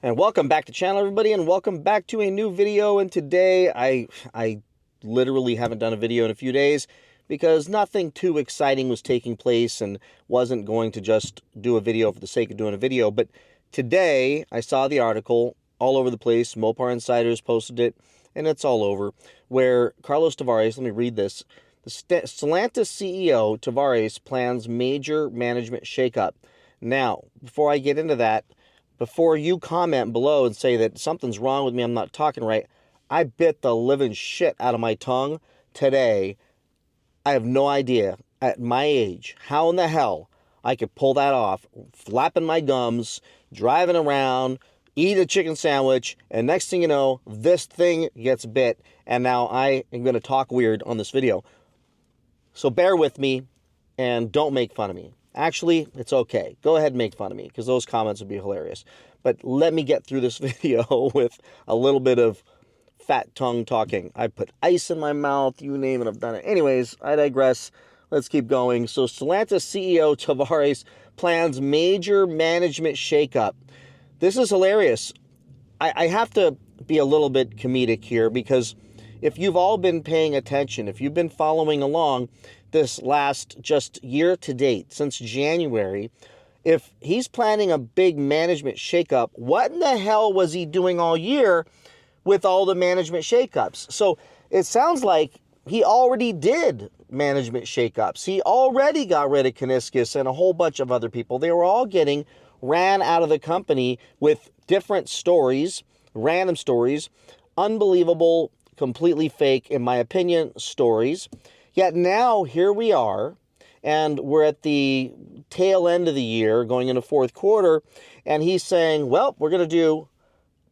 And welcome back to the channel, everybody, and welcome back to a new video. And today I literally haven't done a video in a few days because nothing too exciting was taking place and wasn't going to just do a video for the sake of doing a video. But today I saw the article all over the place. Mopar Insiders posted it, and it's all over, where Carlos Tavares, let me read this. The Stellantis CEO Tavares plans major management shakeup. Now, before I get into that, before you comment below and say that something's wrong with me, I'm not talking right, I bit the living shit out of my tongue today. I have no idea at my age how in the hell I could pull that off, flapping my gums, driving around, eat a chicken sandwich, and next thing you know, this thing gets bit, and now I am going to talk weird on this video. So bear with me and don't make fun of me. Actually, it's okay. Go ahead and make fun of me because those comments would be hilarious. But let me get through this video with a little bit of fat tongue talking. I put ice in my mouth, you name it, I've done it. Anyways, I digress. Let's keep going. So Stellantis CEO Tavares plans major management shakeup. This is hilarious. I have to be a little bit comedic here because if you've all been paying attention, if you've been following along this last just year to date, since January, if he's planning a big management shakeup, what in the hell was he doing all year with all the management shakeups? So it sounds like he already did management shakeups. He already got rid of Kniskis and a whole bunch of other people. They were all getting ran out of the company with different stories, random stories, unbelievable, completely fake, in my opinion, stories. Yet now here we are, and we're at the tail end of the year, going into fourth quarter, and he's saying, well, we're going to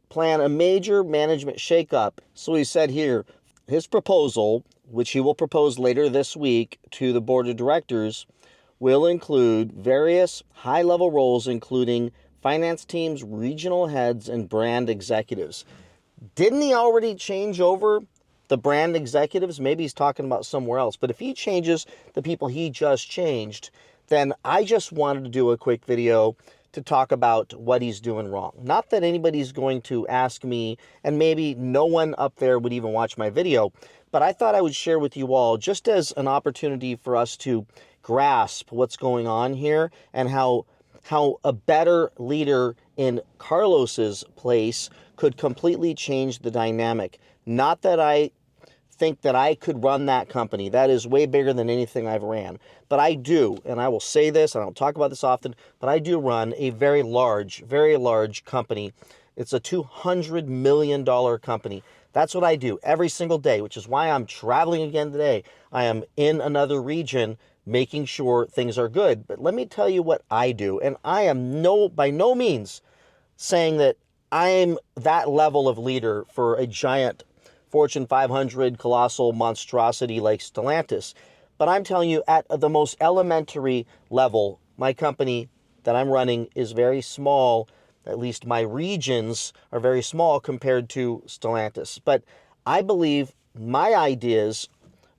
plan a major management shakeup. So he said here, his proposal, which he will propose later this week to the board of directors, will include various high-level roles, including finance teams, regional heads, and brand executives. Didn't he already change over the brand executives? Maybe he's talking about somewhere else. But if he changes the people he just changed, then I just wanted to do a quick video to talk about what he's doing wrong. Not that anybody's going to ask me, and maybe no one up there would even watch my video, but I thought I would share with you all just as an opportunity for us to grasp what's going on here and how a better leader in Carlos's place could completely change the dynamic. Not that I think that I could run that company. That is way bigger than anything I've ran. But I do, and I will say this, I don't talk about this often, but I do run a very large company. It's a $200 million company. That's what I do every single day, which is why I'm traveling again today. I am in another region making sure things are good. But let me tell you what I do, and I am by no means saying that I'm that level of leader for a giant Fortune 500 colossal monstrosity like Stellantis. But I'm telling you, at the most elementary level, my company that I'm running is very small. At least my regions are very small compared to Stellantis. But I believe my ideas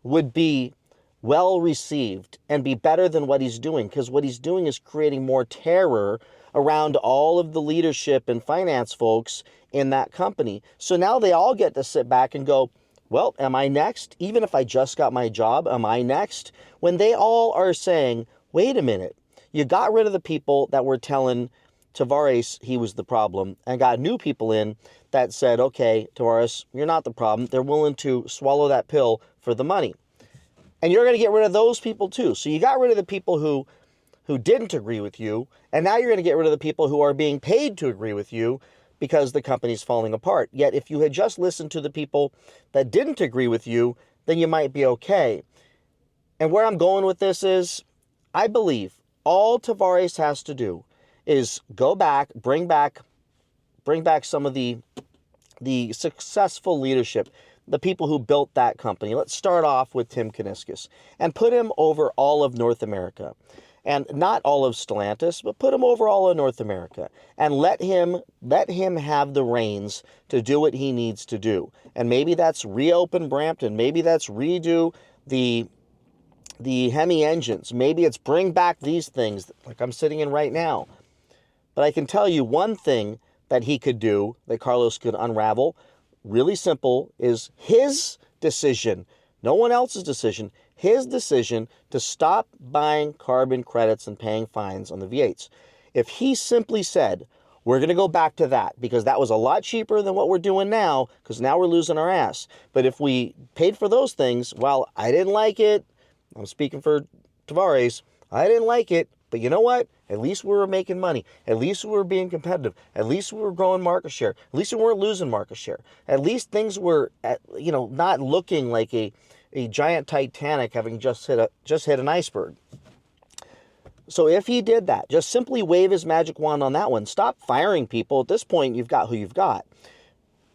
would be well received and be better than what he's doing, because what he's doing is creating more terror around all of the leadership and finance folks in that company. So now they all get to sit back and go, well, am I next? Even if I just got my job, am I next? When they all are saying, wait a minute, you got rid of the people that were telling Tavares he was the problem and got new people in that said, okay, Tavares, you're not the problem. They're willing to swallow that pill for the money. And you're going to get rid of those people too. So you got rid of the people who didn't agree with you, and now you're going to get rid of the people who are being paid to agree with you because the company's falling apart. Yet if you had just listened to the people that didn't agree with you, then you might be okay. And where I'm going with this is, I believe all Tavares has to do is go back, bring back some of the successful leadership, the people who built that company. Let's start off with Tim Kniskis and put him over all of North America. And not all of Stellantis, but put him over all of North America and let him have the reins to do what he needs to do. And maybe that's reopen Brampton, maybe that's redo the Hemi engines, maybe it's bring back these things like I'm sitting in right now. But I can tell you one thing that he could do, that Carlos could unravel, really simple, is his decision, no one else's decision, his decision to stop buying carbon credits and paying fines on the V8s. If he simply said, we're going to go back to that because that was a lot cheaper than what we're doing now, because now we're losing our ass. But if we paid for those things, well, I didn't like it. I'm speaking for Tavares. I didn't like it. But you know what? At least we were making money. At least we were being competitive. At least we were growing market share. At least we weren't losing market share. At least things were, not looking like a giant Titanic having just hit an iceberg. So if he did that, just simply wave his magic wand on that one. Stop firing people. At this point, you've got who you've got.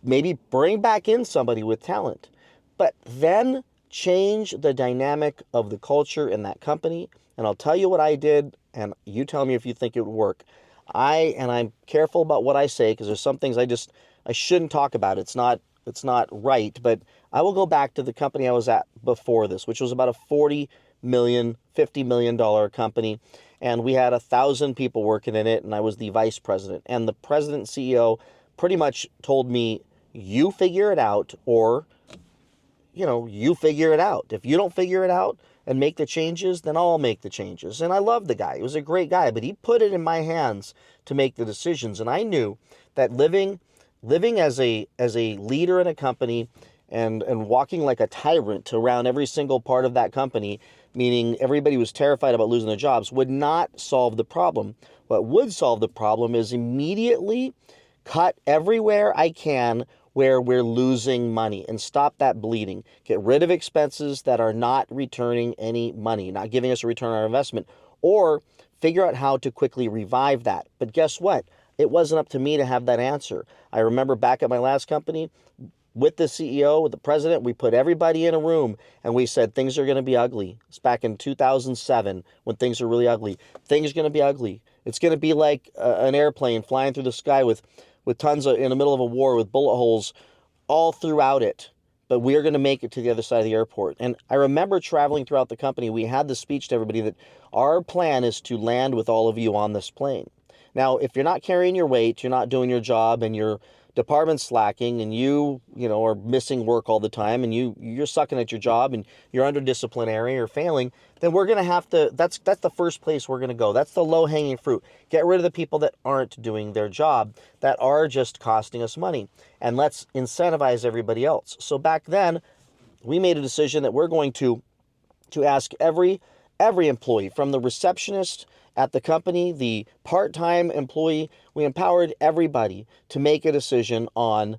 Maybe bring back in somebody with talent. But then change the dynamic of the culture in that company. And I'll tell you what I did, and you tell me if you think it would work. I'm careful about what I say, because there's some things I shouldn't talk about. It's not right, but I will go back to the company I was at before this, which was about a $40 million, $50 million company. And we had 1,000 people working in it, and I was the vice president. And the president and CEO pretty much told me, you figure it out, or, you figure it out. If you don't figure it out and make the changes, then I'll make the changes. And I loved the guy. He was a great guy, but he put it in my hands to make the decisions. And I knew that living as a leader in a company and walking like a tyrant around every single part of that company, meaning everybody was terrified about losing their jobs, would not solve the problem. What would solve the problem is immediately cut everywhere I can where we're losing money and stop that bleeding. Get rid of expenses that are not returning any money, not giving us a return on our investment, or figure out how to quickly revive that. But guess what? It wasn't up to me to have that answer. I remember back at my last company, with the CEO, with the president, we put everybody in a room and we said, things are going to be ugly. It's back in 2007 when things are really ugly. Things are going to be ugly. It's going to be like an airplane flying through the sky with tons of, in the middle of a war with bullet holes all throughout it. But we are going to make it to the other side of the airport. And I remember traveling throughout the company, we had the speech to everybody that our plan is to land with all of you on this plane. Now, if you're not carrying your weight, you're not doing your job, and your department's slacking, and you are missing work all the time, and you're sucking at your job, and you're under disciplinary or failing, then we're going to have to, that's the first place we're going to go. That's the low-hanging fruit. Get rid of the people that aren't doing their job, that are just costing us money, and let's incentivize everybody else. So back then, we made a decision that we're going to ask every employee, from the receptionist at the company, the part-time employee, we empowered everybody to make a decision on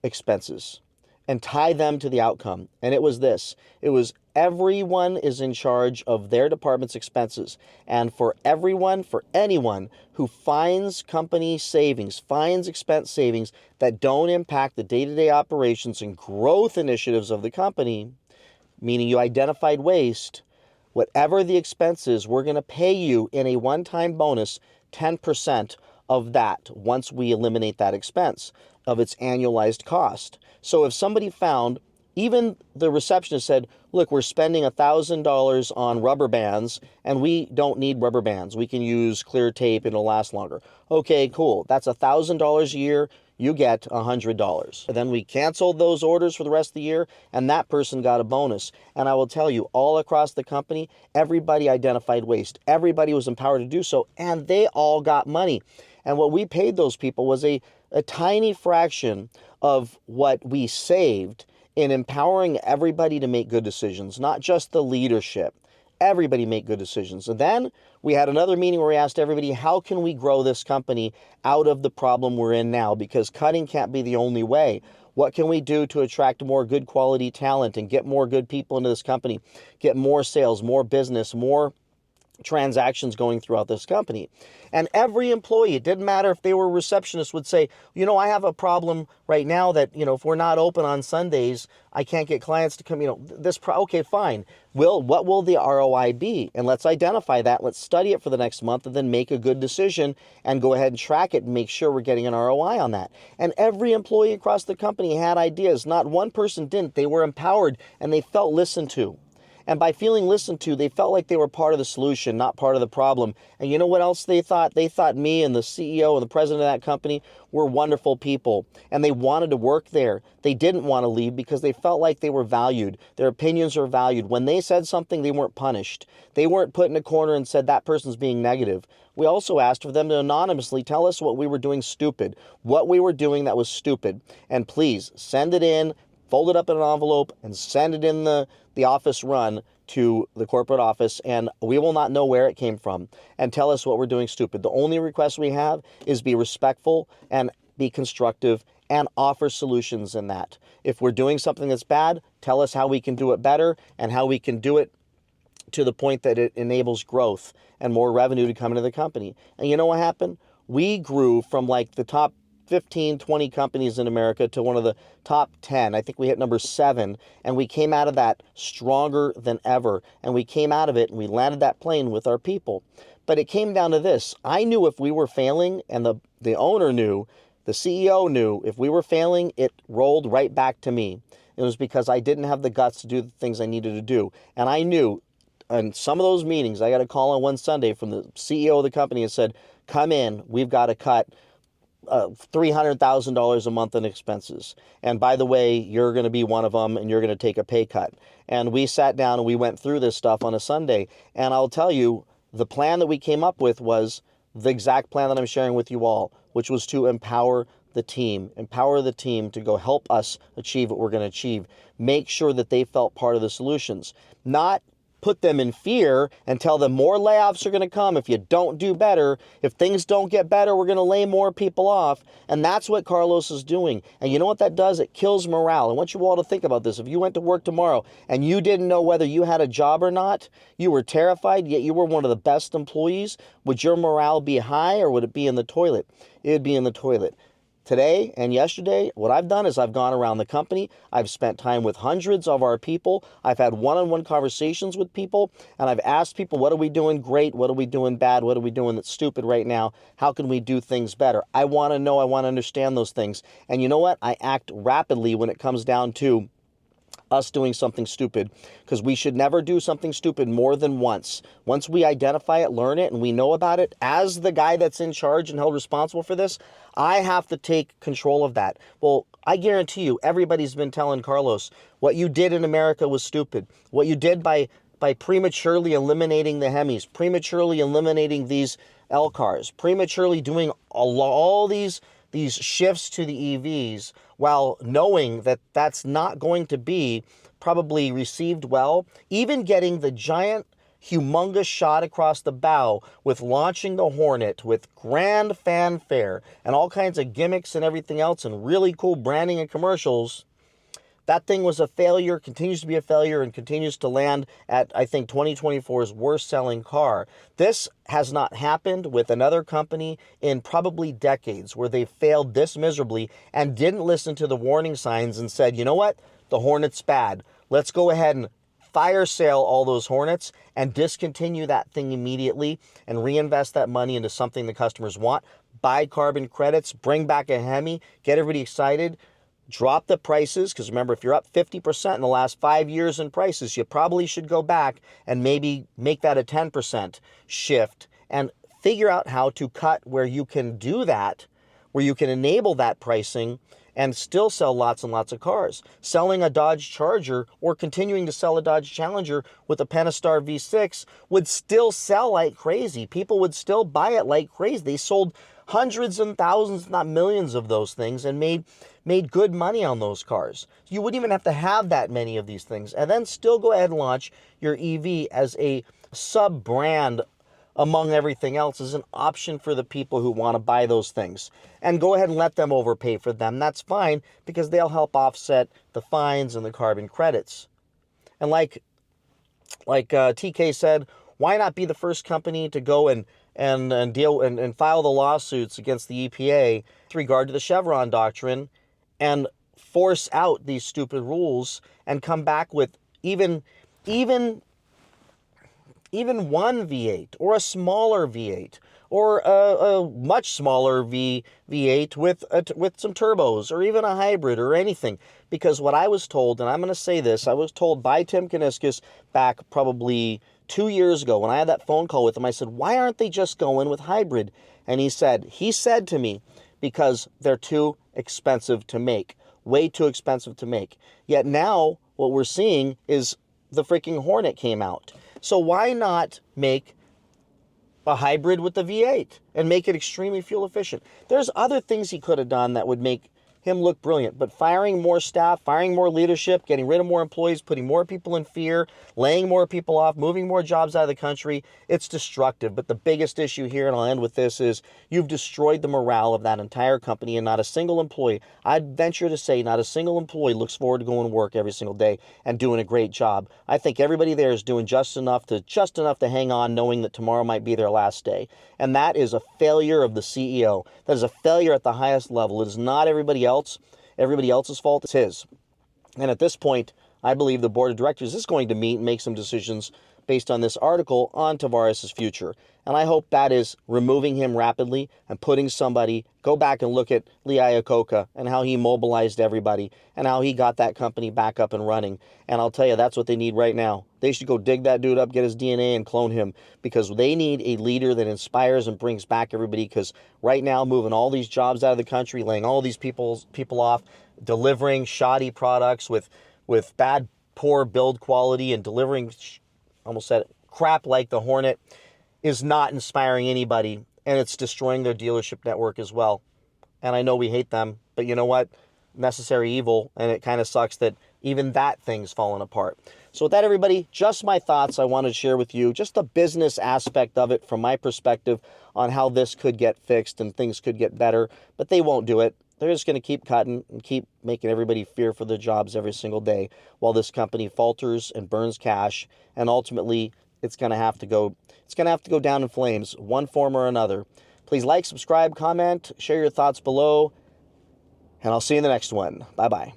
expenses and tie them to the outcome. And it was this. It was everyone is in charge of their department's expenses. And for anyone who finds company savings, finds expense savings that don't impact the day-to-day operations and growth initiatives of the company, meaning you identified waste, whatever the expenses, we're going to pay you in a one-time bonus 10% of that once we eliminate that expense of its annualized cost. So if somebody found, even the receptionist said, look, we're spending $1,000 on rubber bands and we don't need rubber bands. We can use clear tape and it'll last longer. Okay, cool. That's $1,000 a year. You get $100. And then we canceled those orders for the rest of the year, and that person got a bonus. And I will tell you, all across the company, everybody identified waste. Everybody was empowered to do so, and they all got money. And what we paid those people was a tiny fraction of what we saved in empowering everybody to make good decisions, not just the leadership. Everybody make good decisions. And then we had another meeting where we asked everybody, how can we grow this company out of the problem we're in now? Because cutting can't be the only way. What can we do to attract more good quality talent and get more good people into this company, get more sales, more business, more transactions going throughout this company? And every employee, it didn't matter if they were receptionists, would say, I have a problem right now that, if we're not open on Sundays, I can't get clients to come, okay, fine. What will the ROI be? And let's identify that. Let's study it for the next month and then make a good decision and go ahead and track it and make sure we're getting an ROI on that. And every employee across the company had ideas. Not one person didn't. They were empowered and they felt listened to. And by feeling listened to, they felt like they were part of the solution, not part of the problem. And you know what else they thought? They thought me and the CEO and the president of that company were wonderful people, and they wanted to work there. They didn't want to leave because they felt like they were valued. Their opinions were valued. When they said something, they weren't punished. They weren't put in a corner and said that person's being negative. We also asked for them to anonymously tell us what we were doing stupid, what we were doing that was stupid. And please send it in, fold it up in an envelope, and send it in the office run to the corporate office, and we will not know where it came from, and tell us what we're doing stupid. The only request we have is be respectful and be constructive and offer solutions in that. If we're doing something that's bad, tell us how we can do it better and how we can do it to the point that it enables growth and more revenue to come into the company. And you know what happened? We grew from like the top 15, 20 companies in America to one of the top 10. I think we hit number 7, and we came out of that stronger than ever. And we came out of it and we landed that plane with our people. But it came down to this. I knew if we were failing, and the owner knew, the CEO knew, if we were failing, it rolled right back to me. It was because I didn't have the guts to do the things I needed to do. And I knew in some of those meetings, I got a call on one Sunday from the CEO of the company and said, come in, we've got to cut $300,000 a month in expenses. And by the way, you're going to be one of them, and you're going to take a pay cut. And we sat down and we went through this stuff on a Sunday. And I'll tell you, the plan that we came up with was the exact plan that I'm sharing with you all, which was to empower the team to go help us achieve what we're going to achieve. Make sure that they felt part of the solutions, not put them in fear and tell them more layoffs are going to come if you don't do better. If things don't get better, we're going to lay more people off. And that's what Carlos is doing. And you know what that does? It kills morale. I want you all to think about this. If you went to work tomorrow and you didn't know whether you had a job or not, you were terrified, yet you were one of the best employees, would your morale be high or would it be in the toilet? It would be in the toilet. Today and yesterday, what I've done is I've gone around the company. I've spent time with hundreds of our people. I've had one-on-one conversations with people, and I've asked people, what are we doing great? What are we doing bad? What are we doing that's stupid right now? How can we do things better? I want to know. I want to understand those things. And you know what? I act rapidly when it comes down to us doing something stupid, because we should never do something stupid more than once. Once we identify it, learn it, and we know about it, as the guy that's in charge and held responsible for this, I have to take control of that. Well, I guarantee you, everybody's been telling Carlos, what you did in America was stupid. What you did by prematurely eliminating the Hemis, prematurely eliminating these L cars, prematurely doing all these shifts to the EVs, while knowing that that's not going to be probably received well, even getting the giant, humongous shot across the bow with launching the Hornet with grand fanfare and all kinds of gimmicks and everything else and really cool branding and commercials, that thing was a failure, continues to be a failure, and continues to land at, I think, 2024's worst-selling car. This has not happened with another company in probably decades, where they failed this miserably and didn't listen to the warning signs and said, you know what? The Hornet's bad. Let's go ahead and fire sale all those Hornets and discontinue that thing immediately and reinvest that money into something the customers want. Buy carbon credits, bring back a Hemi, get everybody excited. Drop the prices, because remember, if you're up 50% in the last 5 years in prices, you probably should go back and maybe make that a 10% shift and figure out how to cut where you can do that, where you can enable that pricing and still sell lots and lots of cars. Selling a Dodge Charger or continuing to sell a Dodge Challenger with a Pentastar V6 would still sell like crazy. People would still buy it like crazy. They sold hundreds and thousands, not millions of those things, and made good money on those cars. You wouldn't even have to have that many of these things, and then still go ahead and launch your EV as a sub-brand among everything else, as an option for the people who want to buy those things. And go ahead and let them overpay for them. That's fine, because they'll help offset the fines and the carbon credits. And like TK said, why not be the first company to go and deal and file the lawsuits against the EPA with regard to the Chevron doctrine and force out these stupid rules and come back with even one V8 or a smaller V8 or a much smaller V8 with some turbos, or even a hybrid or anything. Because what I was told, and I'm going to say this, I was told by Tim Kuniskis back probably 2 years ago when I had that phone call with him. I said, why aren't they just going with hybrid? And he said to me, because they're too expensive to make, way too expensive to make. Yet now what we're seeing is the freaking Hornet came out. So why not make a hybrid with the V8 and make it extremely fuel efficient? There's other things he could have done that would make him look brilliant, but firing more staff, firing more leadership, getting rid of more employees, putting more people in fear, laying more people off, moving more jobs out of the country, it's destructive. But the biggest issue here, and I'll end with this, is you've destroyed the morale of that entire company, and not a single employee, I'd venture to say not a single employee looks forward to going to work every single day and doing a great job. I think everybody there is doing just enough to hang on, knowing that tomorrow might be their last day. And that is a failure of the CEO. That is a failure at the highest level. It is not everybody else's fault, it's his. And at this point, I believe the board of directors is going to meet and make some decisions based on this article on Tavares' future. And I hope that is removing him rapidly and putting somebody, go back and look at Lee Iacocca and how he mobilized everybody and how he got that company back up and running. And I'll tell you, that's what they need right now. They should go dig that dude up, get his DNA, and clone him, because they need a leader that inspires and brings back everybody. Because right now, moving all these jobs out of the country, laying all these people off, delivering shoddy products with bad, poor build quality, and delivering, almost said it, crap like the Hornet, is not inspiring anybody, and it's destroying their dealership network as well. And I know we hate them, but you know what? Necessary evil, and it kind of sucks that even that thing's fallen apart. So with that, everybody, just my thoughts I wanted to share with you, just the business aspect of it from my perspective on how this could get fixed and things could get better, but they won't do it. They're just going to keep cutting and keep making everybody fear for their jobs every single day while this company falters and burns cash, and ultimately it's going to have to go down in flames, one form or another. Please like, subscribe, comment, share your thoughts below, and I'll see you in the next one. Bye-bye.